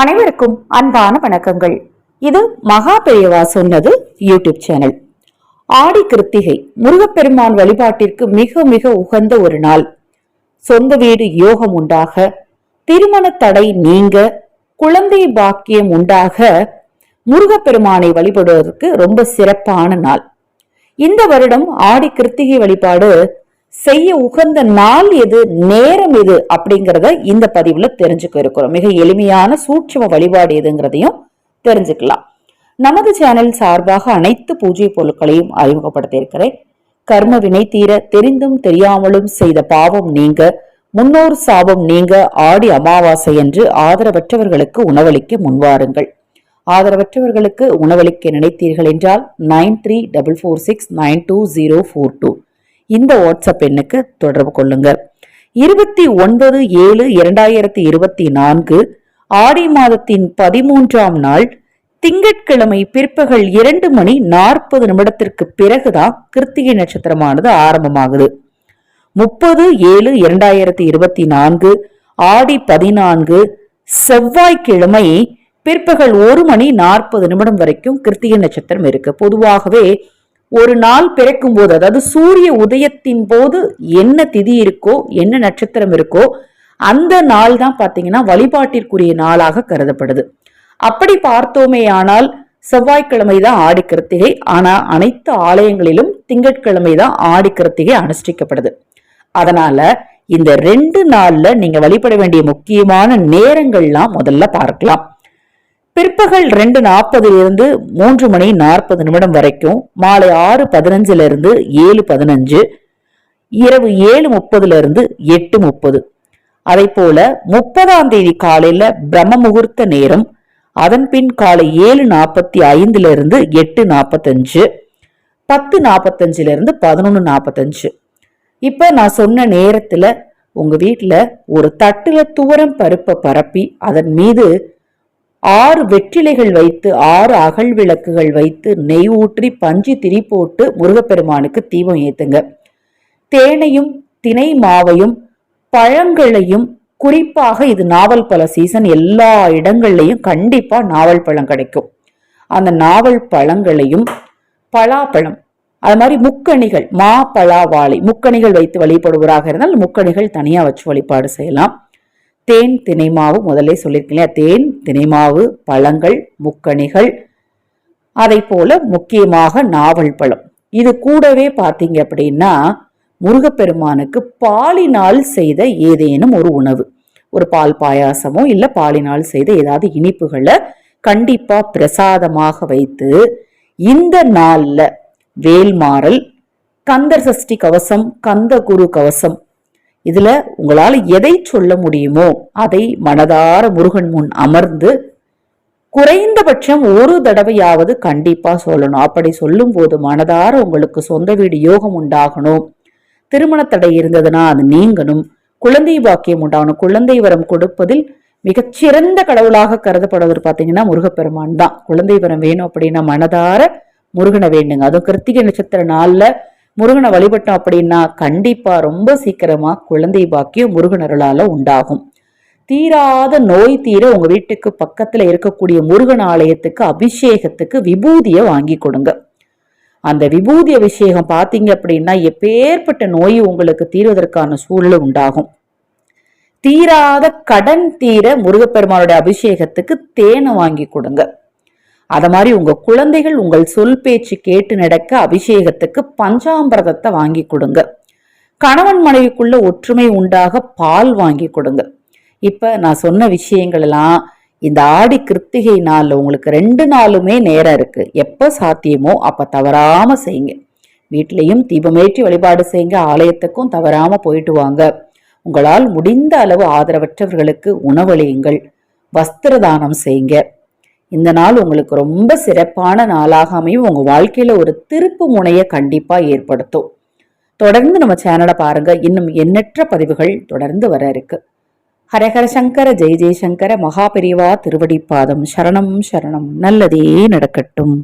அனைவருக்கும் அன்பான வணக்கங்கள். இது மகா பெரியவா சொன்னது யூடியூப் சேனல். ஆடி கிருத்திகை முருகப்பெருமான் வழிபாட்டிற்கு மிக மிக உகந்த ஒரு நாள். சொந்த வீடு யோகம் உண்டாக, திருமண தடை நீங்க, குழந்தை பாக்கியம் உண்டாக முருகப்பெருமானை வழிபடுவதற்கு ரொம்ப சிறப்பான நாள். இந்த வருடம் ஆடி கிருத்திகை வழிபாடு செய்ய உகந்த நாள் எது, நேரம் எது அப்படிங்கறத இந்த பதிவுல தெரிஞ்சுக்க இருக்கிறோம். மிக எளிமையான சூட்சும வழிபாடு எதுங்கிறதையும் தெரிஞ்சுக்கலாம். நமது சேனல் சார்பாக அனைத்து பூஜை பொருட்களையும் அறிமுகப்படுத்த இருக்கிறேன். கர்ம வினை தீர, தெரிந்தும் தெரியாமலும் செய்த பாவம் நீங்க, முன்னோர் சாபம் நீங்க ஆடி அமாவாசை என்று ஆதரவற்றவர்களுக்கு உணவளிக்க முன்வாருங்கள். ஆதரவற்றவர்களுக்கு உணவளிக்க நினைத்தீர்கள் என்றால் 9344692042 இந்த வாட்ஸ்அப் எண்ணுக்கு தொடர்பு கொள்ளுங்க. 29/7/2024 ஆடி மாதத்தின் 13ஆம் நாள் திங்கட்கிழமை பிற்பகல் 2:40 பிறகுதான் கிருத்திகை நட்சத்திரமானது ஆரம்பமாகுது. 30/7/2024 ஆடி 14 செவ்வாய்க்கிழமை பிற்பகல் 1:40 வரைக்கும் கிருத்திகை நட்சத்திரம் இருக்கு. பொதுவாகவே ஒரு நாள் பிறக்கும் போது, அதாவது சூரிய உதயத்தின் போது என்ன திதி இருக்கோ, என்ன நட்சத்திரம் இருக்கோ, அந்த நாள் தான் பாத்தீங்கன்னா வழிபாட்டிற்குரிய நாளாக கருதப்படுது. அப்படி பார்த்தோமே ஆனால் செவ்வாய்க்கிழமை தான் ஆடி கிருத்திகை. ஆனா அனைத்து ஆலயங்களிலும் திங்கட்கிழமை தான் ஆடி கிருத்திகை அனுஷ்டிக்கப்படுது. அதனால இந்த 2 நாள்ல நீங்க வழிபட வேண்டிய முக்கியமான நேரங்கள்லாம் முதல்ல பார்க்கலாம். பிற்பகல் 2:40 3:40 வரைக்கும், மாலை 6:15 7:15, இரவு 7:30 8:30. அதை போல 30ஆம் தேதி காலையில பிரம்ம முகூர்த்த நேரம், அதன் பின் காலை 7:45 8:45, 10:45 11:45. இப்ப நான் சொன்ன நேரத்துல உங்க வீட்டுல ஒரு தட்டுல துவரம் பருப்பை பரப்பி அதன் மீது 6 வெற்றிலைகள் வைத்து 6 அகல் விளக்குகள் வைத்து நெய் ஊற்றி பஞ்சு திரி போட்டு முருகப்பெருமானுக்கு தீபம் ஏத்துங்க. தேனையும் தினை மாவையும் பழங்களையும், குறிப்பாக இது நாவல் பழ சீசன், எல்லா இடங்கள்லையும் கண்டிப்பா நாவல் பழம் கிடைக்கும். அந்த நாவல் பழங்களையும், பலாப்பழம், அது மாதிரி முக்கணிகள், மா பலா வாழை முக்கணிகள் வைத்து வழிபடுவராக இருந்தால் முக்கணிகள் தனியா வச்சு வழிபாடு செய்யலாம். தேன் தினைமாவு முதல்ல சொல்லியிருக்கீங்க, தேன் தினைமாவு, பழங்கள், முக்கணிகள், அதை போல முக்கியமாக நாவல் பழம். இது கூடவே பார்த்தீங்க அப்படின்னா முருகப்பெருமானுக்கு பாலினால் செய்த ஏதேனும் ஒரு உணவு, ஒரு பால் பாயாசமோ இல்ல பாலினால் செய்த ஏதாவது இனிப்புகளை கண்டிப்பா பிரசாதமாக வைத்து இந்த நாள்ல வேல்மாறல், கந்தர் சஷ்டி கவசம், கந்த குரு கவசம், இதுல உங்களால எதை சொல்ல முடியுமோ அதை மனதார முருகன் முன் அமர்ந்து குறைந்தபட்சம் ஒரு தடவையாவது கண்டிப்பா சொல்லணும். அப்படி சொல்லும் போது மனதார உங்களுக்கு சொந்த வீடு யோகம் உண்டாகணும், திருமண தடை இருந்ததுன்னா அது நீங்கணும், குழந்தை பாக்கியம் உண்டாகணும். குழந்தை வரம் கொடுப்பதில் மிகச்சிறந்த கடவுளாக கருதப்படுவது பாத்தீங்கன்னா முருகப்பெருமான் தான். குழந்தை வரம் வேணும் அப்படின்னா மனதார முருகனை வேண்டுங்க. அதுவும் கிருத்திகை நட்சத்திர நாள்ல முருகனை வழிபட்டோம் அப்படின்னா கண்டிப்பா ரொம்ப சீக்கிரமா குழந்தை பாக்கியம் முருகன் அருளால உண்டாகும். தீராத நோய் தீர உங்க வீட்டுக்கு பக்கத்துல இருக்கக்கூடிய முருகன் ஆலயத்துக்கு அபிஷேகத்துக்கு விபூதிய வாங்கி கொடுங்க. அந்த விபூதி அபிஷேகம் பாத்தீங்க அப்படின்னா எப்பேற்பட்ட நோய் உங்களுக்கு தீர்வதற்கான சூழல் உண்டாகும். தீராத கடன் தீர முருகப்பெருமானுடைய அபிஷேகத்துக்கு தேனை வாங்கி கொடுங்க. அத மாதிரி உங்க குழந்தைகள் உங்கள் சொல் பேச்சு கேட்டு நடக்க அபிஷேகத்துக்கு பஞ்சாமிர்தத்தை வாங்கி கொடுங்க. கணவன் மனைவிக்குள்ள ஒற்றுமை உண்டாக பால் வாங்கி கொடுங்க. இப்ப நான் சொன்ன விஷயங்கள் எல்லாம் இந்த ஆடி கிருத்திகை நாள்ல உங்களுக்கு 2 நாளுமே நேரம் இருக்கு. எப்ப சாத்தியமோ அப்ப தவறாம செய்யுங்க. வீட்டிலையும் தீபமேற்றி வழிபாடு செய்யுங்க, ஆலயத்துக்கும் தவறாம போயிட்டு வாங்க. உங்களால் முடிந்த அளவு ஆதரவற்றவர்களுக்கு உணவளியுங்கள், வஸ்திர தானம் செய்யுங்க. இந்த நாள் உங்களுக்கு ரொம்ப சிறப்பான நாளாக அமையும். உங்க வாழ்க்கையில ஒரு திருப்பு முனைய கண்டிப்பா ஏற்படுத்தும். தொடர்ந்து நம்ம சேனலை பாருங்க, இன்னும் எண்ணற்ற பதிவுகள் தொடர்ந்து வர இருக்கு. ஹரஹர சங்கர, ஜெய ஜெயசங்கர, மகா பெரியவா திருவடிப்பாதம் சரணம் சரணம். நல்லதே நடக்கட்டும்.